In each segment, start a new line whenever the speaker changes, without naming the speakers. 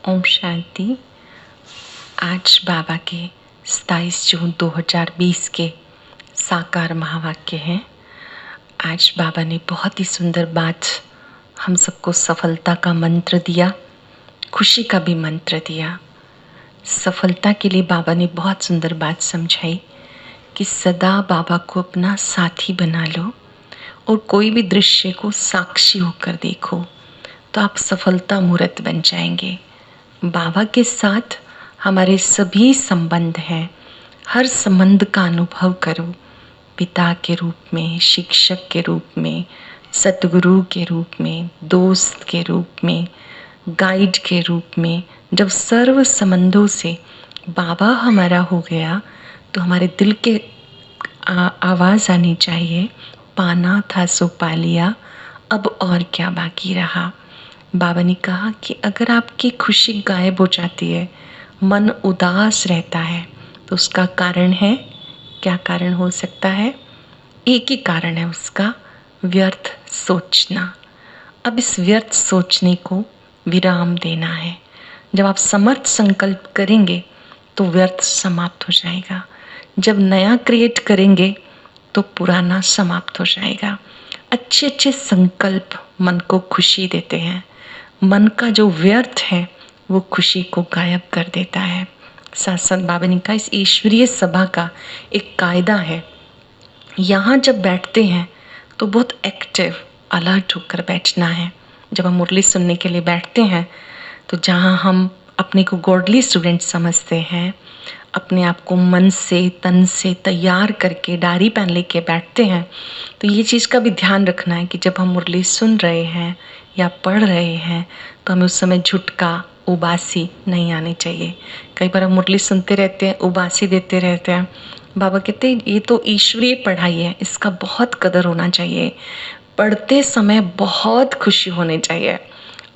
ओम शांति। आज बाबा के 27 जून 2020 के साकार महावाक्य हैं। आज बाबा ने बहुत ही सुंदर बात हम सबको सफलता का मंत्र दिया, खुशी का भी मंत्र दिया। सफलता के लिए बाबा ने बहुत सुंदर बात समझाई कि सदा बाबा को अपना साथी बना लो और कोई भी दृश्य को साक्षी होकर देखो तो आप सफलता मूर्त बन जाएंगे। बाबा के साथ हमारे सभी संबंध हैं, हर संबंध का अनुभव करो। पिता के रूप में, शिक्षक के रूप में, सतगुरु के रूप में, दोस्त के रूप में, गाइड के रूप में। जब सर्व संबंधों से बाबा हमारा हो गया तो हमारे दिल के आवाज़ आनी चाहिए, पाना था सो पा लिया, अब और क्या बाकी रहा। बाबा ने कहा कि अगर आपकी खुशी गायब हो जाती है, मन उदास रहता है, तो उसका कारण है, क्या कारण हो सकता है? एक ही कारण है उसका, व्यर्थ सोचना। अब इस व्यर्थ सोचने को विराम देना है। जब आप समर्थ संकल्प करेंगे तो व्यर्थ समाप्त हो जाएगा। जब नया क्रिएट करेंगे तो पुराना समाप्त हो जाएगा। अच्छे अच्छे संकल्प मन को खुशी देते हैं। मन का जो व्यर्थ है वो खुशी को गायब कर देता है। साथ साथ बाबा ने कहा इस ईश्वरीय सभा का एक कायदा है, यहाँ जब बैठते हैं तो बहुत एक्टिव अलर्ट होकर बैठना है। जब हम मुरली सुनने के लिए बैठते हैं तो जहाँ हम अपने को गॉडली स्टूडेंट समझते हैं, अपने आप को मन से तन से तैयार करके डायरी पेन लेके बैठते हैं, तो ये चीज़ का भी ध्यान रखना है कि जब हम मुरली सुन रहे हैं या पढ़ रहे हैं तो हमें उस समय झुटका उबासी नहीं आनी चाहिए। कई बार हम मुरली सुनते रहते हैं, उबासी देते रहते हैं। बाबा कहते हैं ये तो ईश्वरीय पढ़ाई है, इसका बहुत कदर होना चाहिए। पढ़ते समय बहुत खुशी होनी चाहिए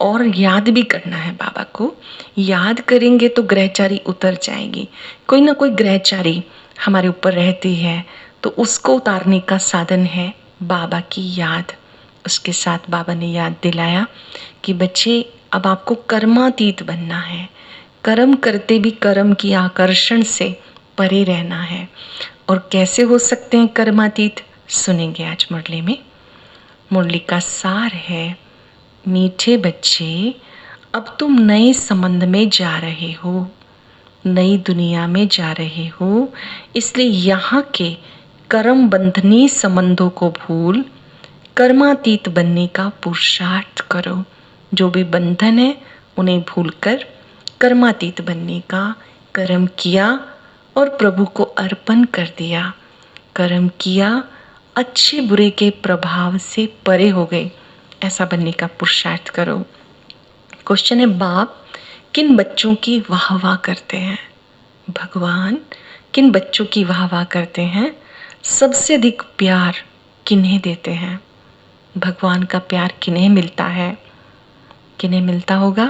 और याद भी करना है। बाबा को याद करेंगे तो ग्रहचारी उतर जाएगी। कोई ना कोई ग्रहचारी हमारे ऊपर रहती है तो उसको उतारने का साधन है बाबा की याद। उसके साथ बाबा ने याद दिलाया कि बच्चे अब आपको कर्मातीत बनना है। कर्म करते भी कर्म की आकर्षण से परे रहना है। और कैसे हो सकते हैं कर्मातीत, सुनेंगे आज मुरली में। मुरली का सार है, मीठे बच्चे अब तुम नए संबंध में जा रहे हो, नई दुनिया में जा रहे हो, इसलिए यहाँ के कर्म बंधनी संबंधों को भूल कर्मातीत बनने का पुरुषार्थ करो। जो भी बंधन है उन्हें भूलकर कर्मातीत बनने का कर्म किया और प्रभु को अर्पण कर दिया। कर्म किया, अच्छे बुरे के प्रभाव से परे हो गए, ऐसा बनने का पुरुषार्थ करो। क्वेश्चन है, बाप किन बच्चों की वाह वाह करते हैं? भगवान किन बच्चों की वाह वाह करते हैं? सबसे अधिक प्यार किन्हें देते हैं? भगवान का प्यार किन्हें मिलता है? किन्हें मिलता होगा?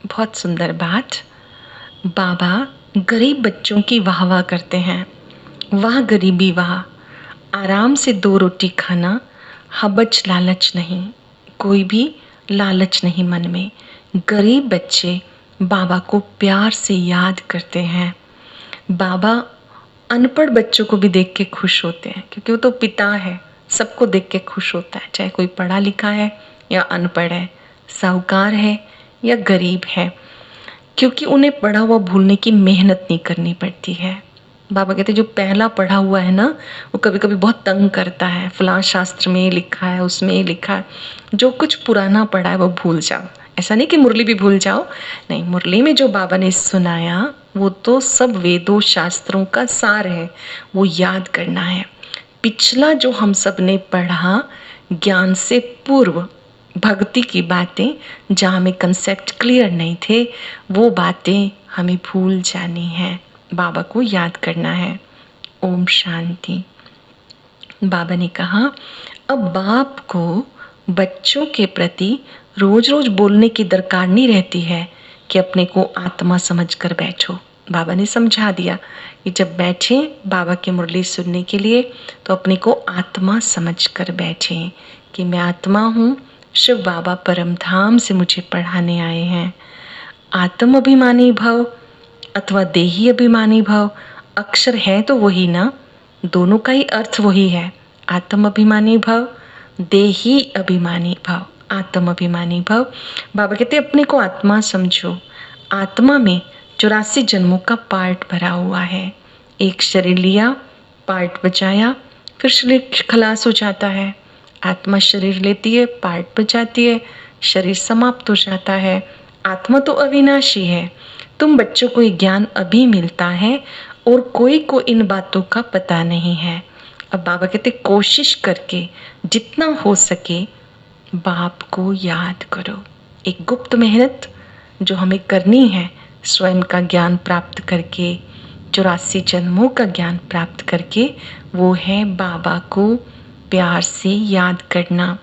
बहुत सुंदर बात। बाबा गरीब बच्चों की वाह वाह करते हैं। वाह गरीबी वाह, आराम से 2 रोटी खाना, हबच लालच नहीं, कोई भी लालच नहीं मन में। गरीब बच्चे बाबा को प्यार से याद करते हैं। बाबा अनपढ़ बच्चों को भी देख के खुश होते हैं, क्योंकि वो तो पिता है, सबको देख के खुश होता है, चाहे कोई पढ़ा लिखा है या अनपढ़ है, साहूकार है या गरीब है, क्योंकि उन्हें पढ़ा हुआ भूलने की मेहनत नहीं करनी पड़ती है। बाबा कहते जो पहला पढ़ा हुआ है ना, वो कभी कभी बहुत तंग करता है। फलां शास्त्र में लिखा है, उसमें लिखा है। जो कुछ पुराना पढ़ा है वो भूल जाओ। ऐसा नहीं कि मुरली भी भूल जाओ, नहीं, मुरली में जो बाबा ने सुनाया वो तो सब वेदों शास्त्रों का सार है, वो याद करना है। पिछला जो हम सब ने पढ़ा ज्ञान से पूर्व, भक्ति की बातें, जहाँ हमें कंसेप्ट क्लियर नहीं थे, वो बातें हमें भूल जानी है, बाबा को याद करना है। ओम शांति। बाबा ने कहा अब बाप को बच्चों के प्रति रोज रोज बोलने की दरकार नहीं रहती है कि अपने को आत्मा समझकर बैठो। बाबा ने समझा दिया कि जब बैठें बाबा की मुरली सुनने के लिए तो अपने को आत्मा समझकर बैठें कि मैं आत्मा हूँ, शिव बाबा परम धाम से मुझे पढ़ाने आए हैं। आत्म अभिमानी भव अथवा देही अभिमानी भव, अक्षर है तो वही ना, दोनों का ही अर्थ वही है। आत्म अभिमानी भव, देही अभिमानी भव। आत्म अभिमानी भव, बाबा कहते अपने को आत्मा समझो। आत्मा में 84 जन्मों का पार्ट भरा हुआ है। एक शरीर लिया, पार्ट बचाया, फिर शरीर खलास हो जाता है। आत्मा शरीर लेती है, पार्ट बचाती है, शरीर समाप्त हो जाता है। आत्मा तो अविनाशी है। तुम बच्चों को ये ज्ञान अभी मिलता है और कोई को इन बातों का पता नहीं है। अब बाबा कहते कोशिश करके जितना हो सके बाप को याद करो। एक गुप्त मेहनत जो हमें करनी है, स्वयं का ज्ञान प्राप्त करके, 84 जन्मों का ज्ञान प्राप्त करके, वो है बाबा को प्यार से याद करना।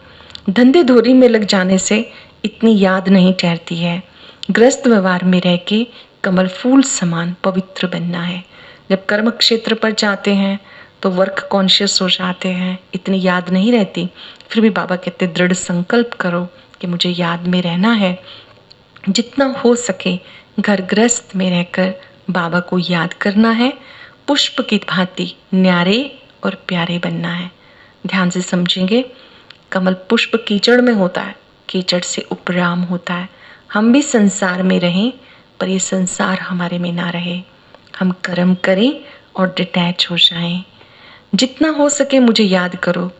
धंधे धोरी में लग जाने से इतनी याद नहीं ठहरती है। ग्रस्त व्यवहार में रह के कमल फूल समान पवित्र बनना है। जब कर्म क्षेत्र पर जाते हैं तो वर्क कॉन्शियस हो जाते हैं, इतनी याद नहीं रहती। फिर भी बाबा कहते दृढ़ संकल्प करो कि मुझे याद में रहना है। जितना हो सके घर गृहस्थ में रहकर बाबा को याद करना है। पुष्प की भांति न्यारे और प्यारे बनना है। ध्यान से समझेंगे, कमल पुष्प कीचड़ में होता है, कीचड़ से उपराम होता है। हम भी संसार में रहें पर ये संसार हमारे में ना रहे। हम कर्म करें और डिटैच हो जाएं। जितना हो सके मुझे याद करो।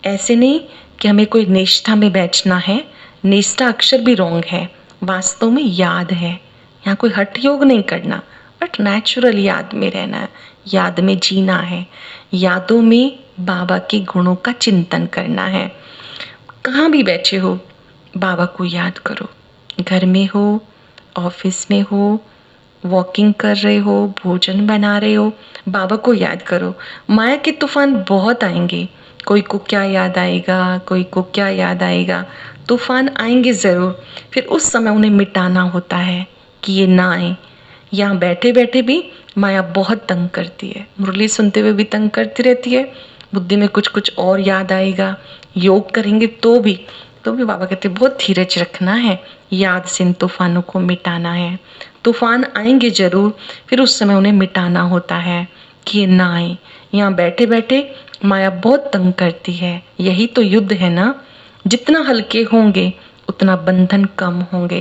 ऐसे नहीं कि हमें कोई निष्ठा में बैठना है। निष्ठा अक्षर भी रॉन्ग है, वास्तव में याद है। यहाँ कोई हठ योग नहीं करना, बट नेचुरल याद में रहना है, याद में जीना है। यादों में बाबा के गुणों का चिंतन करना है। कहाँ भी बैठे हो बाबा को याद करो। घर में हो, ऑफिस में हो, वॉकिंग कर रहे हो, भोजन बना रहे हो, बाबा को याद करो। माया के तूफान बहुत आएंगे। कोई को क्या याद आएगा, कोई को क्या याद आएगा। तूफान आएंगे ज़रूर। फिर उस समय उन्हें मिटाना होता है कि ये ना आए। यहाँ बैठे बैठे भी माया बहुत तंग करती है। मुरली सुनते हुए भी तंग करती रहती है। बुद्धि में कुछ कुछ और याद आएगा। योग करेंगे तो भी बाबा कहते बहुत धीरज रखना है। याद से इन तूफानों को मिटाना है। तूफान आएंगे जरूर, फिर उस समय उन्हें मिटाना होता है कि ये ना आए। यहाँ बैठे बैठे माया बहुत तंग करती है। यही तो युद्ध है ना। जितना हल्के होंगे उतना बंधन कम होंगे।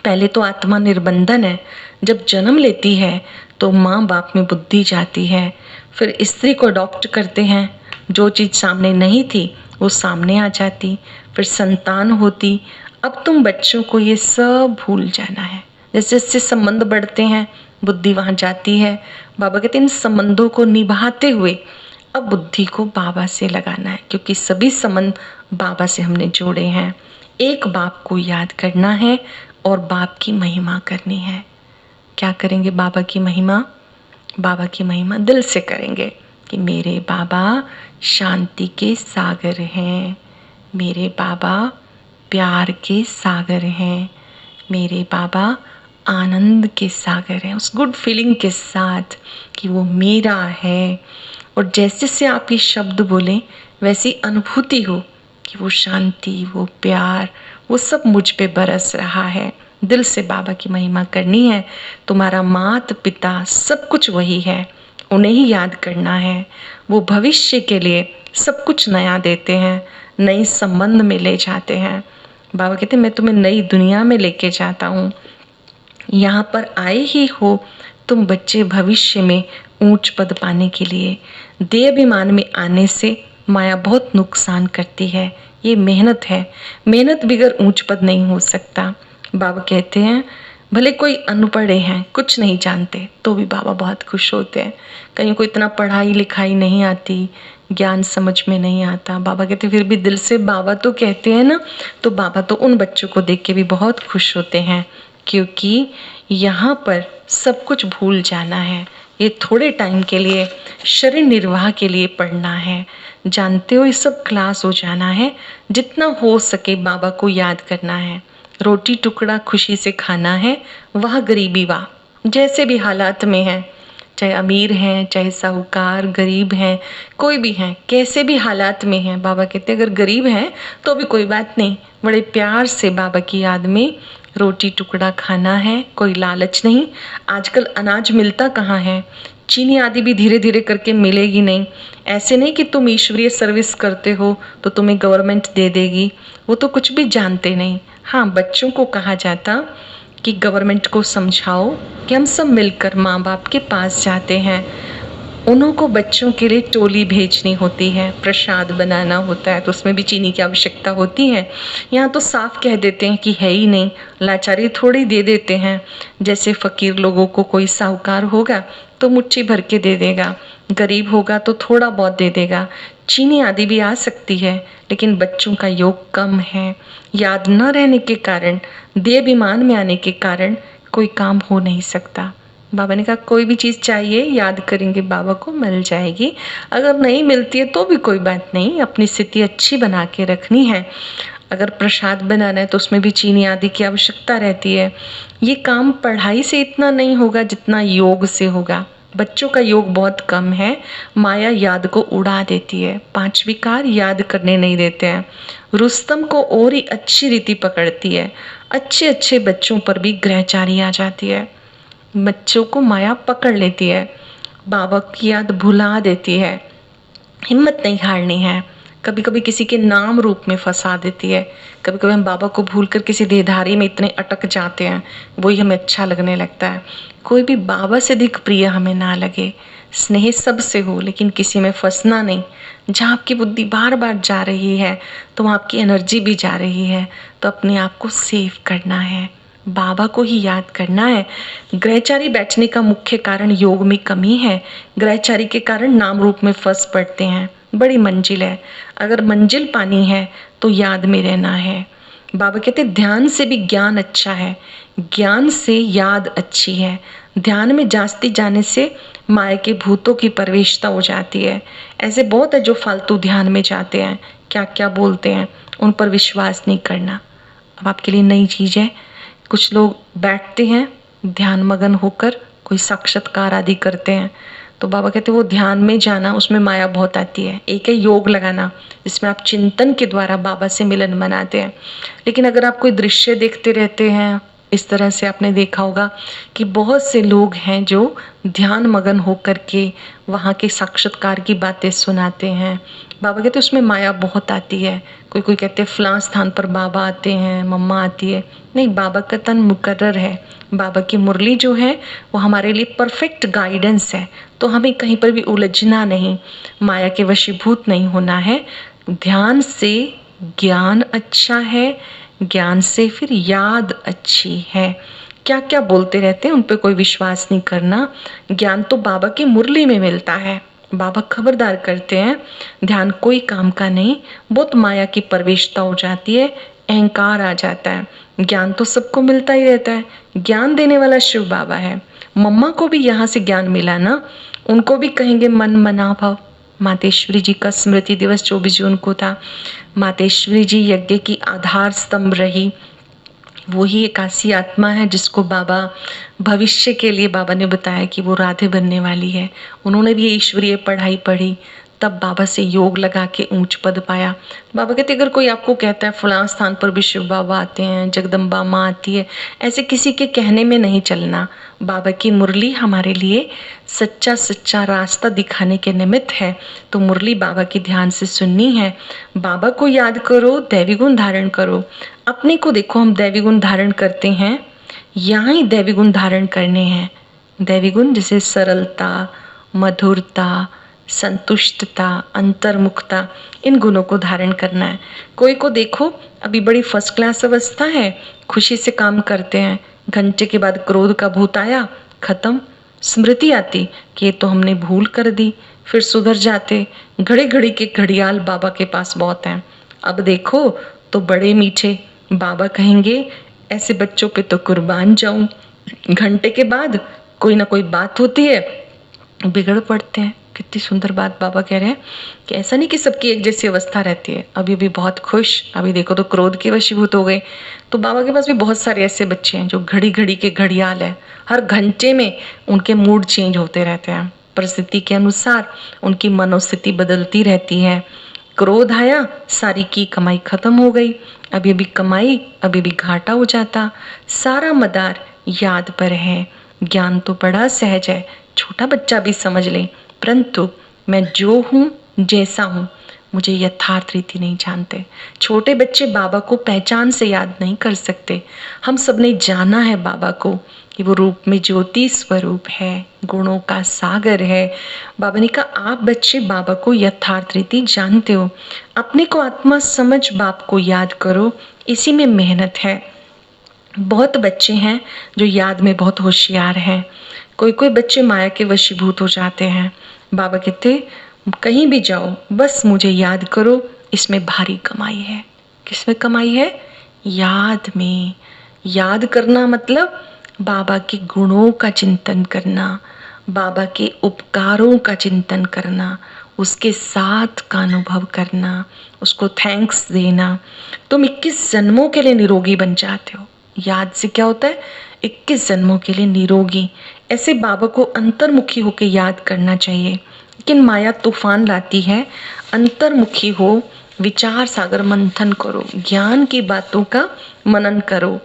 पहले तो आत्मा निर्बंधन है। जब जन्म लेती है तो माँ बाप में बुद्धि जाती है। फिर स्त्री को अडॉप्ट करते हैं। जो चीज़ सामने नहीं थी वो सामने आ जाती। फिर संतान होती। अब तुम बच्चों को ये सब भूल जाना है। जैसे जैसे संबंध बढ़ते हैं बुद्धि वहाँ जाती है। बाबा कहते हैं इन संबंधों को निभाते हुए अब बुद्धि को बाबा से लगाना है, क्योंकि सभी संबंध बाबा से हमने जोड़े हैं। एक बाप को याद करना है और बाप की महिमा करनी है। क्या करेंगे बाबा की महिमा? बाबा की महिमा दिल से करेंगे कि मेरे बाबा शांति के सागर हैं, मेरे बाबा प्यार के सागर हैं, मेरे बाबा आनंद के सागर हैं। उस गुड फीलिंग के साथ कि वो मेरा है। और जैसे से आप ये शब्द बोलें वैसी अनुभूति हो कि वो शांति, वो प्यार, वो सब मुझ पे बरस रहा है। दिल से बाबा की महिमा करनी है। तुम्हारा माता पिता सब कुछ वही है, उन्हें ही याद करना है। वो भविष्य के लिए सब कुछ नया देते हैं, नई संबंध में ले जाते हैं। बाबा कहते हैं मैं तुम्हें नई दुनिया में लेके जाता हूँ। यहाँ पर आए ही हो तुम बच्चे भविष्य में ऊंच पद पाने के लिए। देहाभिमान में आने से माया बहुत नुकसान करती है। ये मेहनत है, मेहनत बगैर ऊंच पद नहीं हो सकता। बाबा कहते हैं भले कोई अनपढ़े हैं, कुछ नहीं जानते, तो भी बाबा बहुत खुश होते हैं। कहीं को इतना पढ़ाई लिखाई नहीं आती, ज्ञान समझ में नहीं आता, बाबा कहते फिर भी दिल से बाबा तो कहते हैं ना, तो बाबा तो उन बच्चों को देख के भी बहुत खुश होते हैं, क्योंकि यहाँ पर सब कुछ भूल जाना है। ये थोड़े टाइम के लिए शरीर निर्वाह के लिए पढ़ना है। जानते हो ये सब क्लास हो जाना है। जितना हो सके बाबा को याद करना है। रोटी टुकड़ा खुशी से खाना है, वह गरीबी वाह। जैसे भी हालात में है चाहे अमीर हैं, चाहे साहूकार, गरीब हैं, कोई भी हैं, कैसे भी हालात में हैं, बाबा कहते हैं अगर गरीब हैं तो भी कोई बात नहीं, बड़े प्यार से बाबा की याद में रोटी टुकड़ा खाना है, कोई लालच नहीं। आजकल अनाज मिलता कहाँ है, चीनी आदि भी धीरे धीरे करके मिलेगी नहीं। ऐसे नहीं कि तुम ईश्वरीय सर्विस करते हो तो तुम्हें गवर्नमेंट दे देगी, वो तो कुछ भी जानते नहीं। हाँ, बच्चों को कहा जाता कि गवर्नमेंट को समझाओ कि हम सब मिलकर माँ बाप के पास जाते हैं, उन्हों को बच्चों के लिए टोली भेजनी होती है, प्रसाद बनाना होता है तो उसमें भी चीनी की आवश्यकता होती है। यहाँ तो साफ कह देते हैं कि है ही नहीं, लाचारी थोड़ी दे देते हैं। जैसे फ़कीर लोगों को कोई साहूकार होगा तो मुट्ठी भर के दे देगा, गरीब होगा तो थोड़ा बहुत दे देगा। चीनी आदि भी आ सकती है, लेकिन बच्चों का योग कम है। याद न रहने के कारण, देहाभिमान में आने के कारण कोई काम हो नहीं सकता। बाबा ने कहा कोई भी चीज़ चाहिए याद करेंगे बाबा को, मिल जाएगी। अगर नहीं मिलती है तो भी कोई बात नहीं, अपनी स्थिति अच्छी बना के रखनी है। अगर प्रसाद बनाना है तो उसमें भी चीनी आदि की आवश्यकता रहती है। ये काम पढ़ाई से इतना नहीं होगा जितना योग से होगा। बच्चों का योग बहुत कम है, माया याद को उड़ा देती है, 5 विकार याद करने नहीं देते हैं। रुस्तम को और ही अच्छी रीति पकड़ती है, अच्छे अच्छे बच्चों पर भी ग्रहचारी आ जाती है, बच्चों को माया पकड़ लेती है, बाबा की याद भुला देती है। हिम्मत नहीं हारनी है, कभी कभी किसी के नाम रूप में फंसा देती है। कभी कभी हम बाबा को भूलकर किसी देहधारी में इतने अटक जाते हैं, वही हमें अच्छा लगने लगता है। कोई भी बाबा से अधिक प्रिय हमें ना लगे, स्नेह सबसे हो लेकिन किसी में फंसना नहीं। जहाँ आपकी बुद्धि बार बार जा रही है तो वहाँ आपकी एनर्जी भी जा रही है, तो अपने आप को सेव करना है, बाबा को ही याद करना है। ग्रहचारी बैठने का मुख्य कारण योग में कमी है। ग्रहचारी के कारण नाम रूप में फंस पड़ते हैं। बड़ी मंजिल है, अगर मंजिल पानी है तो याद में रहना है। बाबा कहते ध्यान से भी ज्ञान अच्छा है, ज्ञान से याद अच्छी है। ध्यान में जास्ती जाने से माया के भूतों की प्रवेशता हो जाती है। ऐसे बहुत है जो फालतू ध्यान में जाते हैं, क्या क्या बोलते हैं, उन पर विश्वास नहीं करना। अब आपके लिए नई चीज़ है, कुछ लोग बैठते हैं ध्यान मगन होकर, कोई साक्षात्कार आदि करते हैं, तो बाबा कहते हैं वो ध्यान में जाना, उसमें माया बहुत आती है। एक है योग लगाना, जिसमें आप चिंतन के द्वारा बाबा से मिलन मनाते हैं। लेकिन अगर आप कोई दृश्य देखते रहते हैं, इस तरह से आपने देखा होगा कि बहुत से लोग हैं जो ध्यान मगन होकर के वहाँ के साक्षात्कार की बातें सुनाते हैं। बाबा कहते हैं उसमें माया बहुत आती है। कोई कोई कहते हैं फलां स्थान पर बाबा आते हैं, मम्मा आती है। नहीं, बाबा का तन मुकर्रर है। बाबा की मुरली जो है वो हमारे लिए परफेक्ट गाइडेंस है, तो हमें कहीं पर भी उलझना नहीं, माया के वशीभूत नहीं होना है। ध्यान से ज्ञान अच्छा है, ज्ञान से फिर याद अच्छी है। क्या क्या बोलते रहते हैं उन पे कोई विश्वास नहीं करना। ज्ञान तो बाबा की मुरली में मिलता है। बाबा खबरदार करते हैं ध्यान कोई काम का नहीं, बहुत माया की प्रवेशता हो जाती है, अहंकार आ जाता है। ज्ञान तो सबको मिलता ही रहता है, ज्ञान देने वाला शिव बाबा है। मम्मा को भी यहाँ से ज्ञान मिला ना, उनको भी कहेंगे मन मना भाव। मातेश्वरी जी का स्मृति दिवस 24 जून को था। मातेश्वरी जी यज्ञ की आधार स्तंभ रही, वही एक ऐसी आत्मा है जिसको बाबा भविष्य के लिए बाबा ने बताया कि वो राधे बनने वाली है। उन्होंने भी ईश्वरीय पढ़ाई पढ़ी, तब बाबा से योग लगा के ऊंच पद पाया। बाबा कहते अगर कोई आपको कहता है फलां स्थान पर भी शिव बाबा आते हैं, जगदम्बा माँ आती है, ऐसे किसी के कहने में नहीं चलना। बाबा की मुरली हमारे लिए सच्चा सच्चा रास्ता दिखाने के निमित्त है, तो मुरली बाबा की ध्यान से सुननी है। बाबा को याद करो, दैवी गुण धारण करो। अपने को देखो, हम दैवी गुण धारण करते हैं, यहाँ ही दैवी गुण धारण करने हैं। दैवी गुण जैसे सरलता, मधुरता, संतुष्टता, अंतर्मुखता, इन गुणों को धारण करना है। कोई को देखो अभी बड़ी फर्स्ट क्लास अवस्था है, खुशी से काम करते हैं, घंटे के बाद क्रोध का भूत आया, खत्म। स्मृति आती कि ये तो हमने भूल कर दी, फिर सुधर जाते। घड़ी घड़ी के घड़ियाल बाबा के पास बहुत हैं। अब देखो तो बड़े मीठे, बाबा कहेंगे ऐसे बच्चों पे तो कुर्बान जाऊं। घंटे के बाद कोई ना कोई बात होती है, बिगड़ पड़ते हैं। कितनी सुंदर बात बाबा कह रहे हैं कि ऐसा नहीं कि सबकी एक जैसी अवस्था रहती है। अभी भी बहुत खुश, अभी देखो तो क्रोध के वशीभूत हो गए। तो बाबा के पास भी बहुत सारे ऐसे बच्चे हैं जो घड़ी घड़ी के घड़ियाल है, हर घंटे में उनके मूड चेंज होते रहते हैं, परिस्थिति के अनुसार उनकी मनोस्थिति बदलती रहती है। क्रोध आया, सारी की कमाई खत्म हो गई, अभी भी कमाई, अभी भी घाटा हो जाता। सारा मदार याद पर है। ज्ञान तो बड़ा सहज है, छोटा बच्चा भी समझ ले, परंतु मैं जो हूँ, जैसा हूँ, मुझे यथार्थ रीति नहीं जानते। छोटे बच्चे बाबा को पहचान से याद नहीं कर सकते। हम सब ने जाना है बाबा को कि वो रूप में ज्योति स्वरूप है, गुणों का सागर है। बाबा ने कहा आप बच्चे बाबा को यथार्थ रीति जानते हो, अपने को आत्मा समझ बाप को याद करो, इसी में मेहनत है। बहुत बच्चे हैं जो याद में बहुत होशियार हैं, कोई कोई बच्चे माया के वशीभूत हो जाते हैं। बाबा कहते कहीं भी जाओ बस मुझे याद करो, इसमें भारी कमाई है। किसमें कमाई है? याद में। याद करना मतलब बाबा के गुणों का चिंतन करना, बाबा के उपकारों का चिंतन करना, उसके साथ का अनुभव करना, उसको थैंक्स देना। तुम 21 जन्मों के लिए निरोगी बन जाते हो। याद से क्या होता है? 21 जन्मों के लिए निरोगी। ऐसे बाबा को अंतर्मुखी होकर याद करना चाहिए। लेकिन माया तूफान लाती है। अंतर्मुखी हो, विचार सागर मंथन करो, ज्ञान की बातों का मनन करो।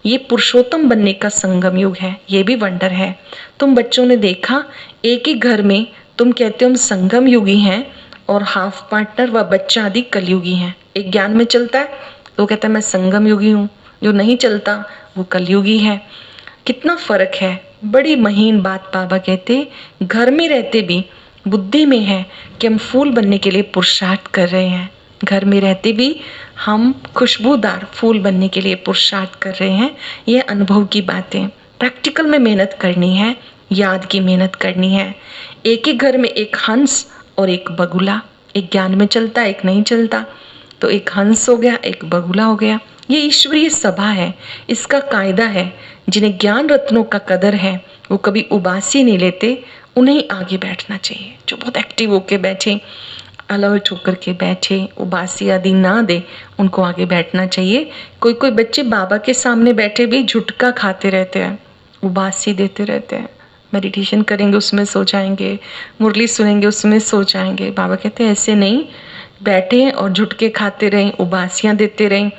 ये पुरुषोत्तम बनने का संगम युग है, ये भी वंडर है। तुम बच्चों ने देखा, एक ही घर में तुम कहते हो हम संगम युगी हैं और हाफ पार्टनर व बच्चा आदि कलयुगी हैं। एक ज्ञान में चलता है तो कहता है मैं संगम युगी हूँ, जो नहीं चलता वो कलयुगी है। कितना फर्क है। बड़ी महीन बात बाबा कहते, घर में रहते भी बुद्धि में है कि हम फूल बनने के लिए पुरुषार्थ कर रहे हैं। घर में रहते भी हम खुशबूदार फूल बनने के लिए पुरुषार्थ कर रहे हैं। ये अनुभव की बातें। प्रैक्टिकल में मेहनत करनी है, याद की मेहनत करनी है। एक ही घर में एक हंस और एक बगुला, एक ज्ञान में चलता है, एक नहीं चलता। तो एक हंस हो गया, एक बगुला हो गया। ये ईश्वरीय सभा है, इसका कायदा है। जिन्हें ज्ञान रत्नों का कदर है वो कभी उबासी नहीं लेते, उन्हें आगे बैठना चाहिए। जो बहुत एक्टिव होके बैठे, अलर्ट होकर के बैठे, उबासी आदि ना दे, उनको आगे बैठना चाहिए। कोई कोई बच्चे बाबा के सामने बैठे भी झुटका खाते रहते हैं, उबासी देते रहते हैं। मेडिटेशन करेंगे उसमें सो जाएंगे, मुरली सुनेंगे उसमें सो जाएंगे। बाबा कहते हैं ऐसे नहीं, बैठे और झुटके खाते रहें, उबासियाँ देते रहें।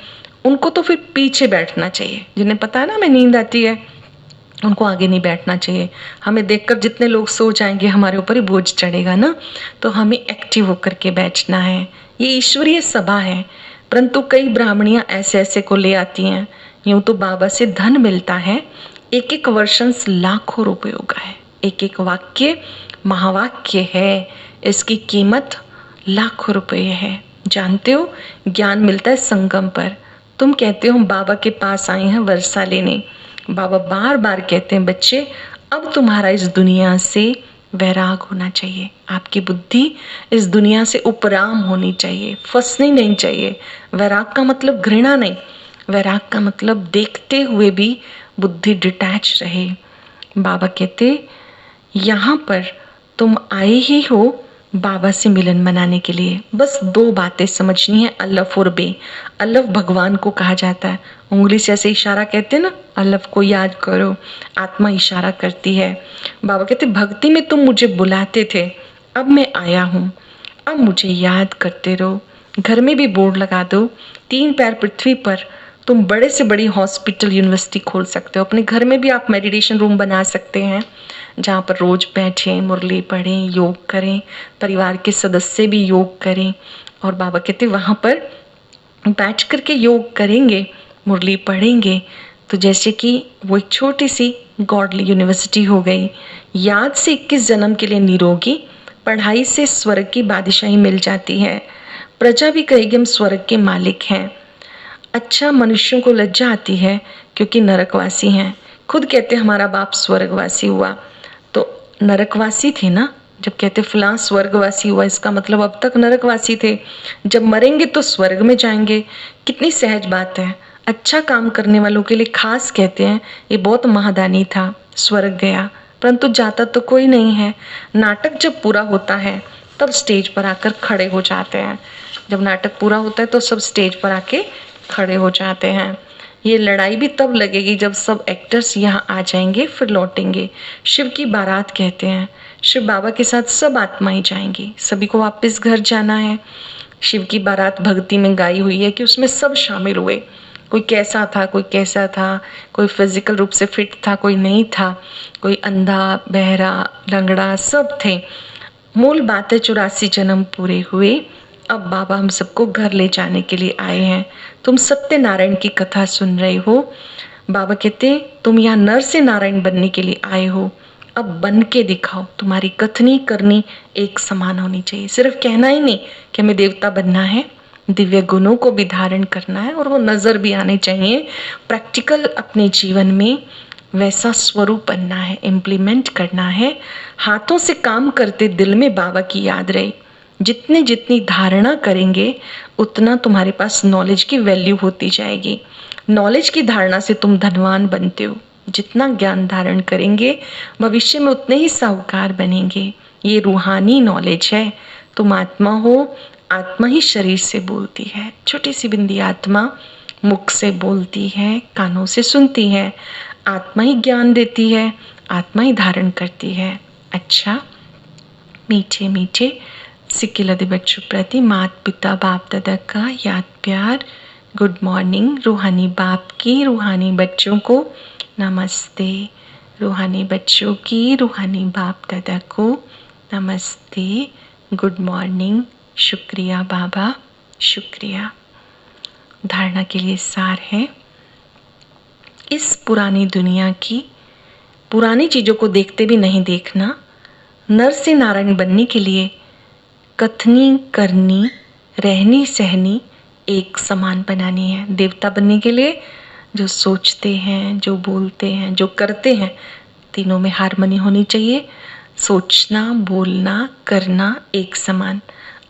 उनको तो फिर पीछे बैठना चाहिए। जिन्हें पता है ना हमें नींद आती है, उनको आगे नहीं बैठना चाहिए। हमें देखकर जितने लोग सो जाएंगे हमारे ऊपर ही बोझ चढ़ेगा ना, तो हमें एक्टिव होकर के बैठना है। ये ईश्वरीय सभा है। परंतु कई ब्राह्मणियां ऐसे ऐसे को ले आती हैं। यूं तो बाबा से धन मिलता है, एक एक वर्षन लाखों रुपयों का है। एक एक वाक्य महावाक्य है, इसकी कीमत लाखों रुपये है। जानते हो, ज्ञान मिलता है संगम पर। तुम कहते हो हम बाबा के पास आए हैं वर्षा लेने। बाबा बार बार कहते हैं बच्चे अब तुम्हारा इस दुनिया से वैराग होना चाहिए। आपकी बुद्धि इस दुनिया से उपराम होनी चाहिए, फंसनी नहीं चाहिए। वैराग का मतलब घृणा नहीं, वैराग का मतलब देखते हुए भी बुद्धि डिटैच रहे। बाबा कहते यहाँ पर तुम आए ही हो बाबा से मिलन मनाने के लिए। बस दो बातें समझनी है, अल्लफ और बे। अल्लफ भगवान को कहा जाता है, उंगली से ऐसे इशारा कहते हैं ना, अल्लफ को याद करो, आत्मा इशारा करती है। बाबा कहते भक्ति में तुम मुझे बुलाते थे, अब मैं आया हूँ, अब मुझे याद करते रहो। घर में भी बोर्ड लगा दो, 3 पैर पृथ्वी पर। तुम बड़े से बड़ी हॉस्पिटल यूनिवर्सिटी खोल सकते हो। अपने घर में भी आप मेडिटेशन रूम बना सकते हैं, जहाँ पर रोज बैठें, मुरली पढ़ें, योग करें, परिवार के सदस्य भी योग करें। और बाबा कहते वहाँ पर बैठ करके योग करेंगे, मुरली पढ़ेंगे, तो जैसे कि वो एक छोटी सी गॉडली यूनिवर्सिटी हो गई। याद से 21 जन्म के लिए निरोगी, पढ़ाई से स्वर्ग की बादशाही मिल जाती है। प्रजा भी कहेगी हम स्वर्ग के मालिक हैं। अच्छा, मनुष्यों को लज्जा आती है क्योंकि नरकवासी हैं। खुद कहते हमारा बाप स्वर्गवासी हुआ, तो नरकवासी थे ना। जब कहते फलां स्वर्गवासी हुआ, इसका मतलब अब तक नरकवासी थे। जब मरेंगे तो स्वर्ग में जाएंगे। कितनी सहज बात है। अच्छा काम करने वालों के लिए खास कहते हैं ये बहुत महादानी था, स्वर्ग गया। परंतु जाता तो कोई नहीं है। नाटक जब पूरा होता है तब स्टेज पर आकर खड़े हो जाते हैं। जब नाटक पूरा होता है तो सब स्टेज पर आके खड़े हो जाते हैं। ये लड़ाई भी तब लगेगी जब सब एक्टर्स यहाँ आ जाएंगे, फिर लौटेंगे। शिव की बारात कहते हैं। शिव बाबा के साथ सब आत्माएं जाएंगी, सभी को वापस घर जाना है। शिव की बारात भक्ति में गाई हुई है कि उसमें सब शामिल हुए। कोई कैसा था, कोई कैसा था, कोई फिजिकल रूप से फिट था, कोई नहीं था, कोई अंधा, बहरा, लंगड़ा, सब थे। मूल बात है 84 जन्म पूरे हुए, अब बाबा हम सबको घर ले जाने के लिए आए हैं। तुम सत्यनारायण की कथा सुन रहे हो। बाबा कहते तुम यहाँ नर से नारायण बनने के लिए आए हो, अब बन के दिखाओ। तुम्हारी कथनी करनी एक समान होनी चाहिए। सिर्फ कहना ही नहीं कि हमें देवता बनना है, दिव्य गुणों को भी धारण करना है और वो नजर भी आने चाहिए। प्रैक्टिकल अपने जीवन में वैसा स्वरूप बनना है, इम्प्लीमेंट करना है। हाथों से काम करते दिल में बाबा की याद रहे। जितनी धारणा करेंगे उतना तुम्हारे पास नॉलेज की वैल्यू होती जाएगी। नॉलेज की धारणा से तुम धनवान बनते हो। जितना ज्ञान धारण करेंगे भविष्य में उतने ही साहूकार बनेंगे। ये रूहानी नॉलेज है। तुम आत्मा हो, आत्मा ही शरीर से बोलती है। छोटी सी बिंदी आत्मा मुख से बोलती है, कानों से सुनती है। आत्मा ही ज्ञान देती है, आत्मा ही धारण करती है। अच्छा, मीठे मीठे सिक्किलदे बच्चों प्रति माता पिता बाप दादा का याद प्यार। Good morning. रूहानी बाप की रूहानी बच्चों को नमस्ते। रूहानी बच्चों की रूहानी बाप दादा को नमस्ते। Good morning. शुक्रिया बाबा, शुक्रिया। धारणा के लिए सार है, इस पुरानी दुनिया की पुरानी चीज़ों को देखते भी नहीं देखना। नर से नारायण बनने के लिए कथनी करनी, रहनी सहनी एक समान बनानी है। देवता बनने के लिए जो सोचते हैं, जो बोलते हैं, जो करते हैं, तीनों में हार्मनी होनी चाहिए। सोचना, बोलना, करना एक समान।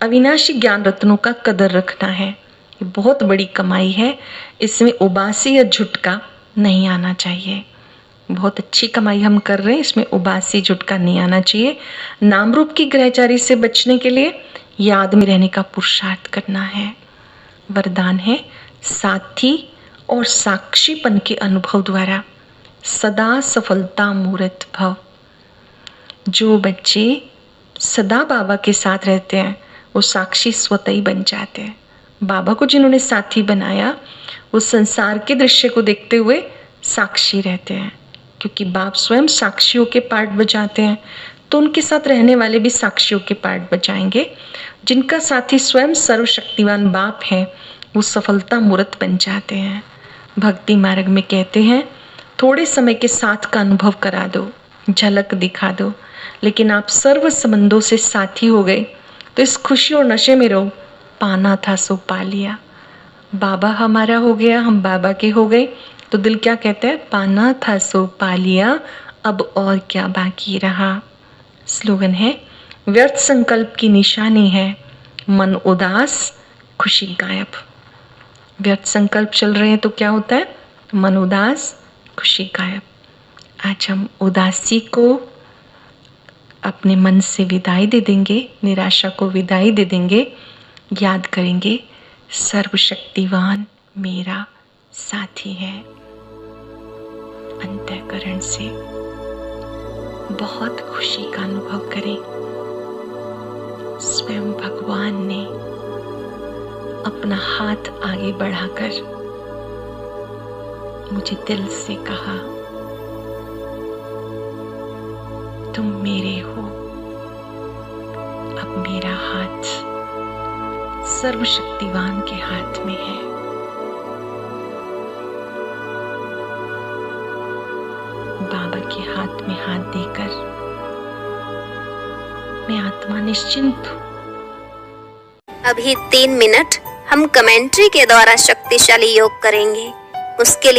अविनाशी ज्ञान रत्नों का कदर रखना है, ये बहुत बड़ी कमाई है। इसमें उबासी या झुटका नहीं आना चाहिए। बहुत अच्छी कमाई हम कर रहे हैं, इसमें उबासी झुटका नहीं आना चाहिए। नाम रूप की ग्रहचारी से बचने के लिए याद में रहने का पुरुषार्थ करना है। वरदान है साथी और साक्षीपन के अनुभव द्वारा सदा सफलता मूर्त भव। जो बच्चे सदा बाबा के साथ रहते हैं वो साक्षी स्वतः ही बन जाते हैं। बाबा को जिन्होंने साथी बनाया वो संसार के दृश्य को देखते हुए साक्षी रहते हैं, क्योंकि बाप स्वयं साक्षियों के पार्ट बजाते हैं, तो उनके साथ रहने वाले भी साक्षियों के पार्ट बजाएंगे। जिनका साथी स्वयं सर्वशक्तिवान बाप है वो सफलता मूर्त बन जाते हैं। भक्ति मार्ग में कहते हैं थोड़े समय के साथ का अनुभव करा दो, झलक दिखा दो, लेकिन आप सर्व संबंधों से साथी हो गए तो इस खुशी और नशे में रहो। पाना था सो पा लिया। बाबा हमारा हो गया, हम बाबा के हो गए, तो दिल क्या कहता है? पाना था सो पा लिया, अब और क्या बाकी रहा। स्लोगन है व्यर्थ संकल्प की निशानी है, मन उदास खुशी गायब। व्यर्थ संकल्प चल रहे हैं तो क्या होता है? मन उदास खुशी गायब। आज हम उदासी को अपने मन से विदाई दे देंगे, निराशा को विदाई दे देंगे। याद करेंगे सर्वशक्तिवान मेरा साथी है। अंतःकरण से बहुत खुशी का अनुभव करें। स्वयं भगवान ने अपना हाथ आगे बढ़ाकर मुझे दिल से कहा तुम मेरे हो। अब मेरा हाथ सर्वशक्तिवान के हाथ में है। बाबा के हाथ में हाथ देकर मैं आत्मा निश्चिंत हूँ।
अभी 3 मिनट हम कमेंट्री के द्वारा शक्तिशाली योग करेंगे। उसके लिए